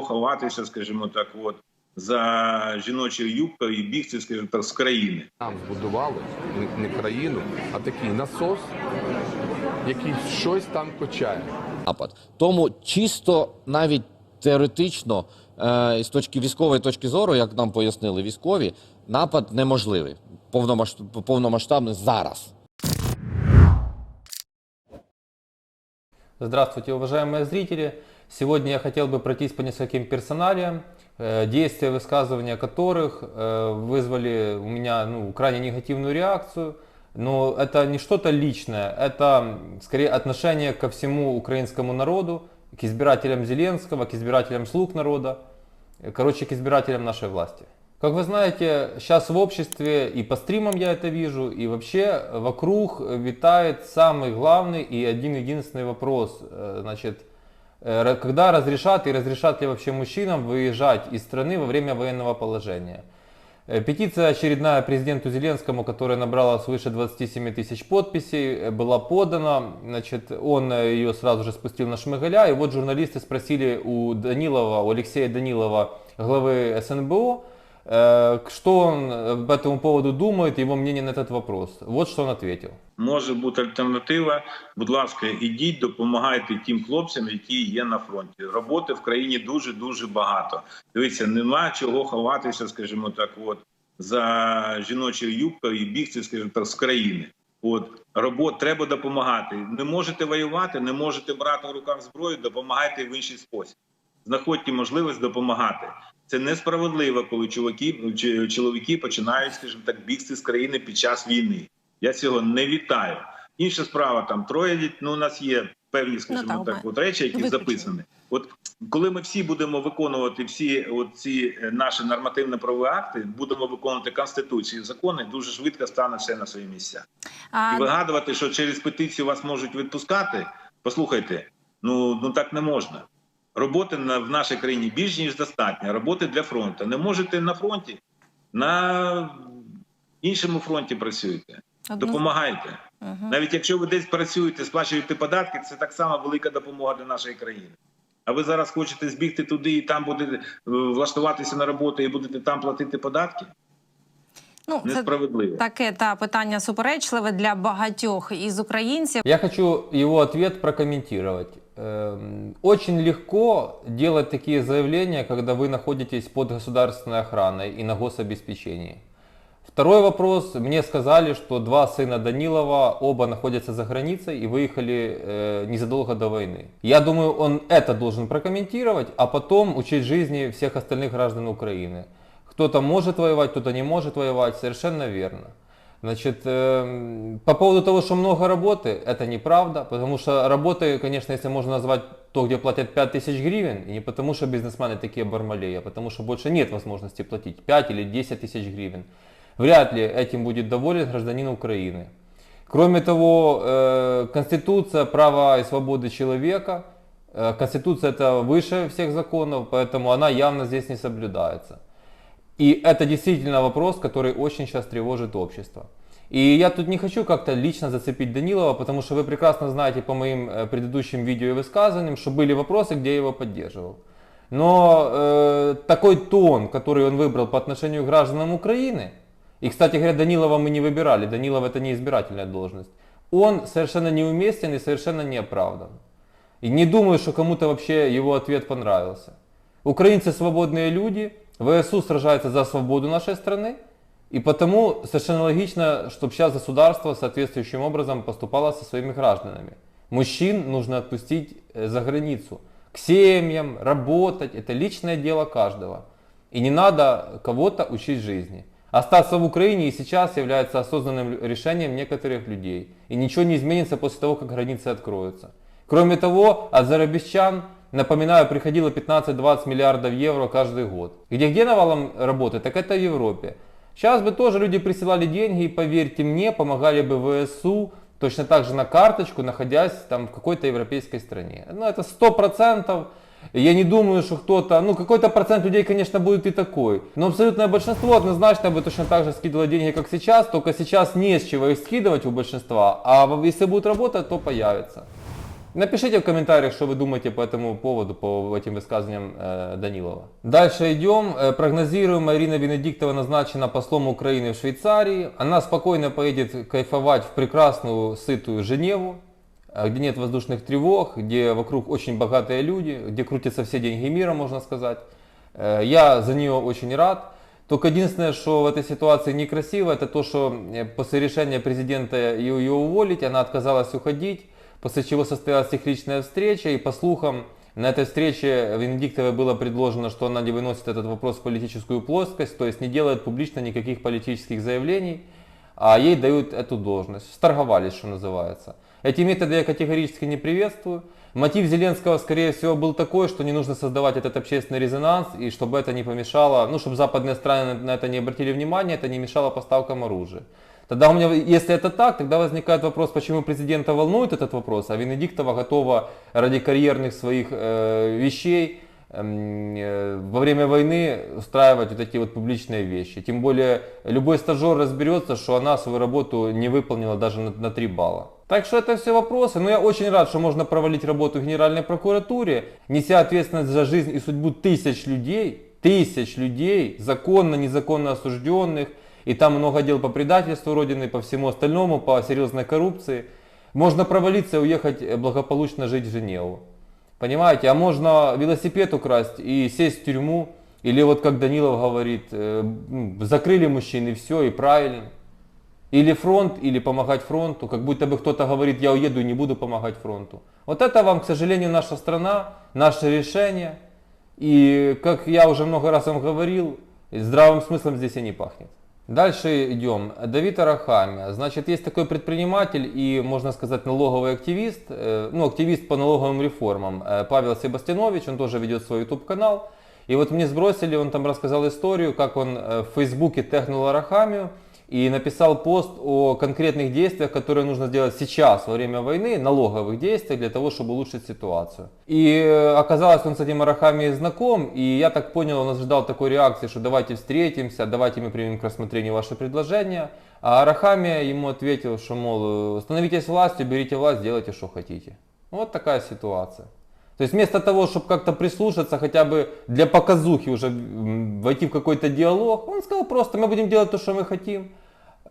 ховатися, скажімо так, от, за жіночою юбкою і бігти, скажімо так, з країни. Нам збудували не країну, а такий насос, який щось там качає. Тому чисто навіть теоретично, з військової точки зору, як нам пояснили військові, напад неможливий, повномасштабний зараз. Здравствуйте, уважаемые зрители! Сегодня я хотел бы пройтись по нескольким персоналиям, действия, высказывания которых вызвали у меня крайне негативную реакцию. Но это не что-то личное, это скорее отношение ко всему украинскому народу, к избирателям Зеленского, к избирателям слуг народа, короче, к избирателям нашей власти. Как вы знаете, сейчас в обществе, и по стримам я это вижу, и вообще вокруг витает самый главный и один-единственный вопрос. Значит, когда разрешат и разрешат ли вообще мужчинам выезжать из страны во время военного положения? Петиция очередная президенту Зеленскому, которая набрала свыше 27 тысяч подписей, была подана. Значит, он ее сразу же спустил на Шмигаля. И вот журналисты спросили у Алексея Данилова, главы СНБО, что он по этому поводу думает, его мнение на этот вопрос. Вот что он ответил. Може бути альтернатива. Будь ласка, ідіть, допомагайте тим хлопцям, які є на фронті. Роботи в країні дуже-дуже багато. Дивіться, нема чого ховатися, скажімо так, от, за жіночою юбкою і бігти, скажімо так, з країни. От, треба допомагати. Не можете воювати, не можете брати в руках зброю, допомагайте в інший спосіб. Знаходьте можливість допомагати. Це несправедливо, коли чоловіки починають, скажімо так, бігти з країни під час війни. Я цього не вітаю. Інша справа, там троє, у нас є певні, скажімо так, от речі, які записані. От коли ми всі будемо виконувати всі ці наші нормативно-правові акти, будемо виконувати Конституцію і закони, дуже швидко стане все на свої місця. І вигадувати, що через петицію вас можуть відпускати, послухайте, так не можна. Роботи в нашій країні більш ніж достатньо, роботи для фронту. Не можете на фронті, на іншому фронті працюєте. Допомагайте. Навіть якщо ви десь працюєте, сплачуєте податки, це так само велика допомога для нашої країни. А ви зараз хочете збігти туди і там будете влаштуватися на роботу і будете там платити податки? Несправедливо. Таке питання суперечливе для багатьох із українців. Я хочу его ответ прокомментировать. Очень легко делать такие заявления, когда вы находитесь под государственной охраной и на гособеспечении. Второй вопрос. Мне сказали, что два сына Данилова, оба находятся за границей и выехали незадолго до войны. Я думаю, он это должен прокомментировать, а потом учить жизни всех остальных граждан Украины. Кто-то может воевать, кто-то не может воевать, совершенно верно. Значит, по поводу того, что много работы, это неправда, потому что работы, конечно, если можно назвать то, где платят 5000 гривен, и не потому что бизнесмены такие бармалеи, а потому что больше нет возможности платить 5 или 10 тысяч гривен. Вряд ли этим будет доволен гражданин Украины. Кроме того, Конституция, права и свободы человека, Конституция это выше всех законов, поэтому она явно здесь не соблюдается. И это действительно вопрос, который очень сейчас тревожит общество. И я тут не хочу как-то лично зацепить Данилова, потому что вы прекрасно знаете по моим предыдущим видео и высказываниям, что были вопросы, где я его поддерживал. Но такой тон, который он выбрал по отношению к гражданам Украины, и, кстати говоря, Данилова мы не выбирали, Данилов это не избирательная должность, он совершенно неуместен и совершенно не оправдан. И не думаю, что кому-то вообще его ответ понравился. Украинцы свободные люди, ВСУ сражается за свободу нашей страны, и потому совершенно логично, чтобы сейчас государство соответствующим образом поступало со своими гражданами. Мужчин нужно отпустить за границу, к семьям, работать, это личное дело каждого. И не надо кого-то учить жизни. Остаться в Украине и сейчас является осознанным решением некоторых людей. И ничего не изменится после того, как границы откроются. Кроме того, от зарабищан, напоминаю, приходило 15-20 миллиардов евро каждый год. Где навалом работы, так это в Европе. Сейчас бы тоже люди присылали деньги и, поверьте мне, помогали бы ВСУ точно так же на карточку, находясь там в какой-то европейской стране. Это 100%. Я не думаю, что кто-то, какой-то процент людей, конечно, будет и такой. Но абсолютное большинство однозначно бы точно так же скидывало деньги, как сейчас, только сейчас не с чего их скидывать у большинства. А если будет работать, то появится. Напишите в комментариях, что вы думаете по этому поводу, по этим высказываниям Данилова. Дальше идем. Прогнозируем, Ирина Венедиктова назначена послом Украины в Швейцарии. Она спокойно поедет кайфовать в прекрасную, сытую Женеву, где нет воздушных тревог, где вокруг очень богатые люди, где крутятся все деньги мира, можно сказать. Я за нее очень рад. Только единственное, что в этой ситуации некрасиво, это то, что после решения президента ее уволить, она отказалась уходить, после чего состоялась их личная встреча, и по слухам, на этой встрече Венедиктовой было предложено, что она не выносит этот вопрос в политическую плоскость, то есть не делает публично никаких политических заявлений, а ей дают эту должность. Сторговались, что называется. Эти методы я категорически не приветствую. Мотив Зеленского, скорее всего, был такой, что не нужно создавать этот общественный резонанс, и чтобы это не помешало, ну, чтобы западные страны на это не обратили внимания, это не мешало поставкам оружия. Тогда у меня, если это так, тогда возникает вопрос, почему президента волнует этот вопрос, а Венедиктова готова ради карьерных своих вещей во время войны устраивать вот эти вот публичные вещи. Тем более, любой стажер разберется, что она свою работу не выполнила даже на 3 балла. Так что это все вопросы, но я очень рад, что можно провалить работу в Генеральной прокуратуре, неся ответственность за жизнь и судьбу тысяч людей, законно, незаконно осужденных, и там много дел по предательству Родины, по всему остальному, по серьезной коррупции. Можно провалиться и уехать благополучно жить в Женеву. Понимаете, а можно велосипед украсть и сесть в тюрьму, или вот как Данилов говорит, закрыли мужчин и все, и правильно. Или фронт, или помогать фронту, как будто бы кто-то говорит, я уеду и не буду помогать фронту. Вот это вам, к сожалению, наша страна, наше решение. И, как я уже много раз вам говорил, здравым смыслом здесь и не пахнет. Дальше идем. Давид Арахамия. Значит, есть такой предприниматель и, можно сказать, налоговый активист, активист по налоговым реформам, Павел Себастьянович, он тоже ведет свой YouTube-канал. И вот мне сбросили, он там рассказал историю, как он в Фейсбуке тегнул Арахамию и написал пост о конкретных действиях, которые нужно сделать сейчас, во время войны, налоговых действий, для того, чтобы улучшить ситуацию. И оказалось, он с этим Арахамией знаком, и я так понял, он ожидал такой реакции, что давайте встретимся, давайте мы примем к рассмотрению ваши предложения. А Арахамия ему ответил, что, мол, становитесь властью, берите власть, делайте, что хотите. Вот такая ситуация. То есть вместо того, чтобы как-то прислушаться, хотя бы для показухи уже войти в какой-то диалог, он сказал просто, мы будем делать то, что мы хотим.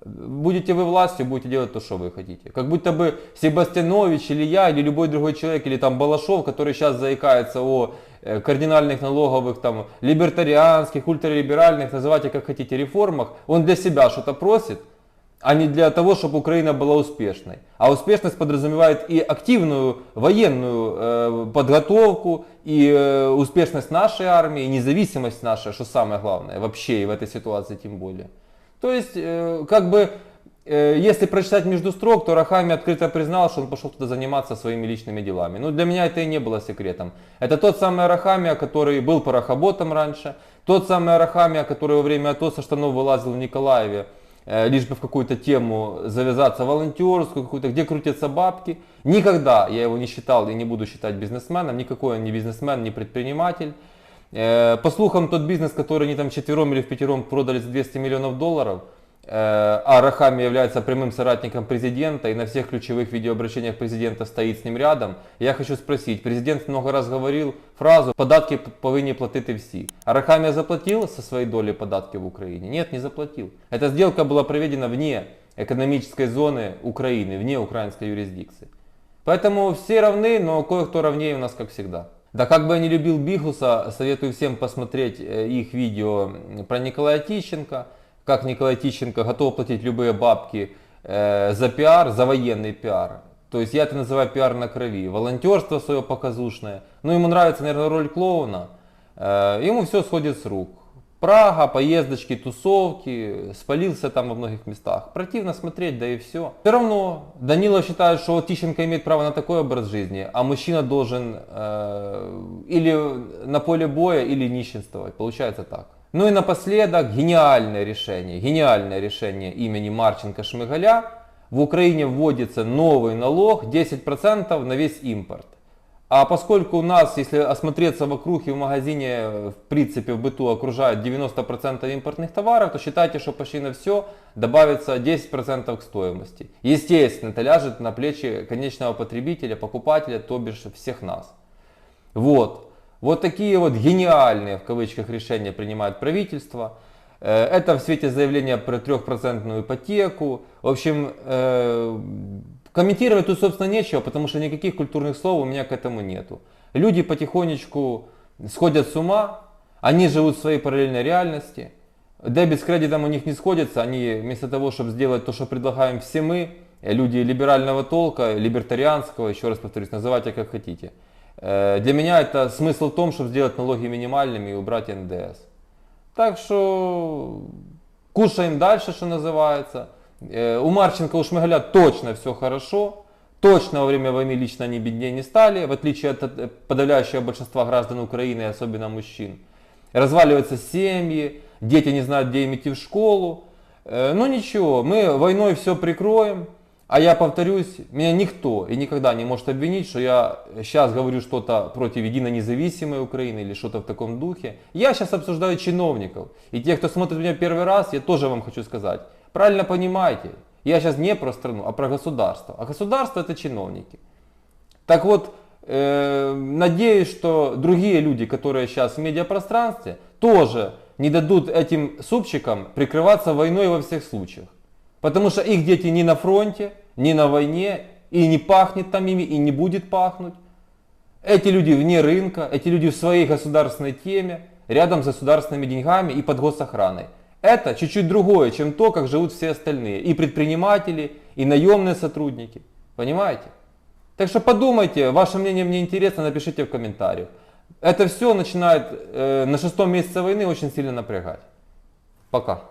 Будете вы властью, будете делать то, что вы хотите. Как будто бы Себастьянович или я, или любой другой человек, или там Балашов, который сейчас заикается о кардинальных налоговых, там, либертарианских, ультралиберальных, называйте как хотите, реформах, он для себя что-то просит, а не для того, чтобы Украина была успешной. А успешность подразумевает и активную военную подготовку, и успешность нашей армии, и независимость наша, что самое главное, вообще и в этой ситуации тем более. То есть, если прочитать между строк, то Арахамия открыто признал, что он пошел туда заниматься своими личными делами. Ну, для меня это и не было секретом. Это тот самый Арахамия, который был порохоботом раньше, тот самый Арахамия, который во время АТО со штанов вылазил в Николаеве, лишь бы в какую-то тему завязаться волонтерскую, какую-то, где крутятся бабки. Никогда я его не считал и не буду считать бизнесменом, никакой он не бизнесмен, не предприниматель. По слухам, тот бизнес, который они там вчетвером или впятером продали за $200 миллионов, а Арахамия является прямым соратником президента и на всех ключевых видеообращениях президента стоит с ним рядом. Я хочу спросить, президент много раз говорил фразу «податки повинні платити всі». Арахамия заплатил со своей доли податки в Украине? Нет, не заплатил. Эта сделка была проведена вне экономической зоны Украины, вне украинской юрисдикции. Поэтому все равны, но кое-кто равнее у нас, как всегда. Да как бы я не любил Бигуса, советую всем посмотреть их видео про Николая Тищенко. Как Николай Тищенко готов платить любые бабки за пиар, за военный пиар. То есть я это называю пиар на крови. Волонтерство свое показушное. Ну ему нравится, наверное, роль клоуна. Ему все сходит с рук. Прага, поездочки, тусовки, спалился там во многих местах. Противно смотреть, да и все. Все равно Данилов считает, что Тищенко имеет право на такой образ жизни, а мужчина должен или на поле боя, или нищенствовать. Получается так. Ну и напоследок гениальное решение имени Марченко-Шмигаля. В Украине вводится новый налог 10% на весь импорт. А поскольку у нас, если осмотреться вокруг и в магазине, в принципе, в быту окружает 90% импортных товаров, то считайте, что почти на все добавится 10% к стоимости. Естественно, это ляжет на плечи конечного потребителя, покупателя, то бишь всех нас. Вот. Вот такие вот гениальные, в кавычках, решения принимает правительство. Это в свете заявления про 3% ипотеку. В общем, комментировать тут, собственно, нечего, потому что никаких культурных слов у меня к этому нету. Люди потихонечку сходят с ума, они живут в своей параллельной реальности. Дебет с кредитом у них не сходится, они вместо того, чтобы сделать то, что предлагаем все мы, люди либерального толка, либертарианского, еще раз повторюсь, называйте как хотите. Для меня это смысл в том, чтобы сделать налоги минимальными и убрать НДС. Так что кушаем дальше, что называется. У Марченко, у Шмигаля точно все хорошо. Точно во время войны лично они беднее не стали, в отличие от подавляющего большинства граждан Украины, особенно мужчин. Разваливаются семьи, дети не знают, где им идти в школу. Ну ничего, мы войной все прикроем. А я повторюсь, меня никто и никогда не может обвинить, что я сейчас говорю что-то против едино независимой Украины или что-то в таком духе. Я сейчас обсуждаю чиновников. И те, кто смотрит меня первый раз, я тоже вам хочу сказать. Правильно понимаете, я сейчас не про страну, а про государство. А государство это чиновники. Так вот, надеюсь, что другие люди, которые сейчас в медиапространстве, тоже не дадут этим супчикам прикрываться войной во всех случаях. Потому что их дети не на фронте, не на войне, и не пахнет там ими, и не будет пахнуть. Эти люди вне рынка, эти люди в своей государственной теме, рядом с государственными деньгами и под госохраной. Это чуть-чуть другое, чем то, как живут все остальные. И предприниматели, и наемные сотрудники. Понимаете? Так что подумайте, ваше мнение мне интересно, напишите в комментариях. Это все начинает на 6-м месяце войны очень сильно напрягать. Пока.